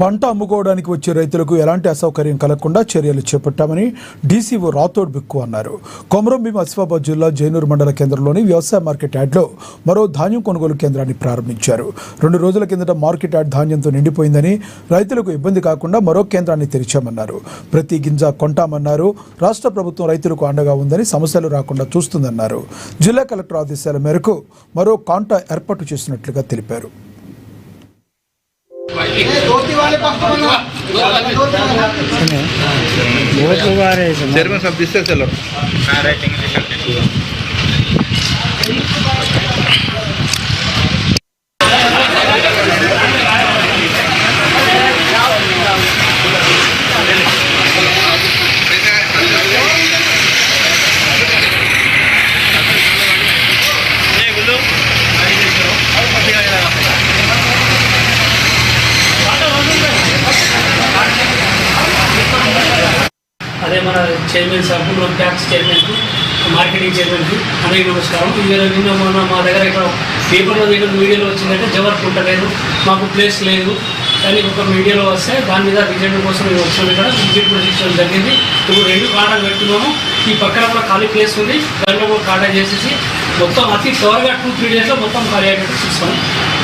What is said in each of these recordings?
పంట అమ్ముకోవడానికి వచ్చే రైతులకు ఎలాంటి అసౌకర్యం కలగకుండా చర్యలు చేపట్టామని డీసీఓ రాథోడ్ బిక్కు అన్నారు. కొమరంభీం ఆసిఫాబాద్ జిల్లా జైనూర్ మండల కేంద్రంలోని వ్యవసాయ మార్కెట్ యార్డ్లో మరో ధాన్యం కొనుగోలు కేంద్రాన్ని ప్రారంభించారు. 2 రోజుల కిందట మార్కెట్ యార్డ్ ధాన్యంతో నిండిపోయిందని, రైతులకు ఇబ్బంది కాకుండా మరో కేంద్రాన్ని తెరిచామన్నారు. ప్రతి గింజ కొంటామన్నారు. రాష్ట్ర ప్రభుత్వం రైతులకు అండగా ఉందని, సమస్యలు రాకుండా చూస్తుందన్నారు. జిల్లా కలెక్టర్ ఆదేశాల మేరకు మరో కాంటా ఏర్పాటు చేసినట్లుగా తెలిపారు. चेयरमैन साहब दिसते चलो అదే మన చైర్మన్ సార్కు, ట్యాక్స్ చైర్మన్కు, మార్కెటింగ్ చైర్మన్కు అందరికీ నమస్కారం. నిన్న మొన్న మా దగ్గర ఇక్కడ పేపర్లో దగ్గర మీడియాలో వచ్చిందంటే జవర్కు ఉండలేదు, మాకు ప్లేస్ లేదు కానీ ఒక మీడియాలో వస్తే దాని మీద రిజల్ట్ కోసం మేము వచ్చాము. ఇక్కడ విజిట్ ప్రొజెక్షన్ జరిగింది. ఇప్పుడు 2 కాటాలు పెట్టుకున్నాము. ఈ పక్కన కూడా ఖాళీ ప్లేస్ ఉంది, దాంట్లో కూడా కాటా చేసేసి మొత్తం అతి త్వరగా 2-3 డేస్లో మొత్తం ఖాళీ అయ్యేటట్టు చూస్తాము.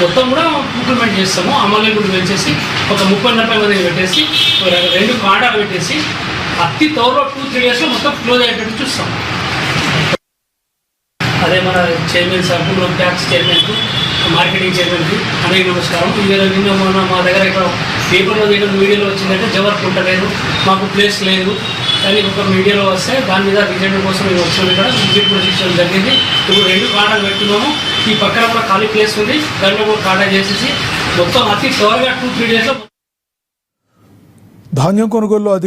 మొత్తం కూడా ఇంప్లిమెంట్ చేస్తాము. అమలు కూడా పెంచేసి ఒక 30-40 మందిని పెట్టేసి 2 కాటాలు పెట్టేసి అతి త్వరలో 2-3 డేస్లో మొత్తం క్లోజ్ అయ్యేటట్టు చూస్తాం. అదే మన చైర్మన్ సార్కు, ట్యాక్స్ చైర్మన్కు, మార్కెటింగ్ చైర్మన్కు అందరికీ నమస్కారం. నిన్న మొన్న మా దగ్గర ఇక్కడ పేపర్లో దగ్గర మీడియాలో వచ్చిందంటే జవర్కు ఉండలేదు, మాకు ప్లేస్ లేదు కానీ ఒక మీడియాలో వస్తే దాని మీద రిజల్ట్ కోసం మేము వచ్చాము. ఇక్కడ విజిట్ ప్రొజెక్షన్ జరిగింది. ఇప్పుడు 2 కాటాలు పెట్టుకున్నాము. ఈ పక్కన కూడా ఖాళీ ప్లేస్ ఉంది, దాంట్లో కూడా కాటా చేసేసి మొత్తం అతి త్వరగా 2-3 డేస్లో ధాన్యం కొనుగోలు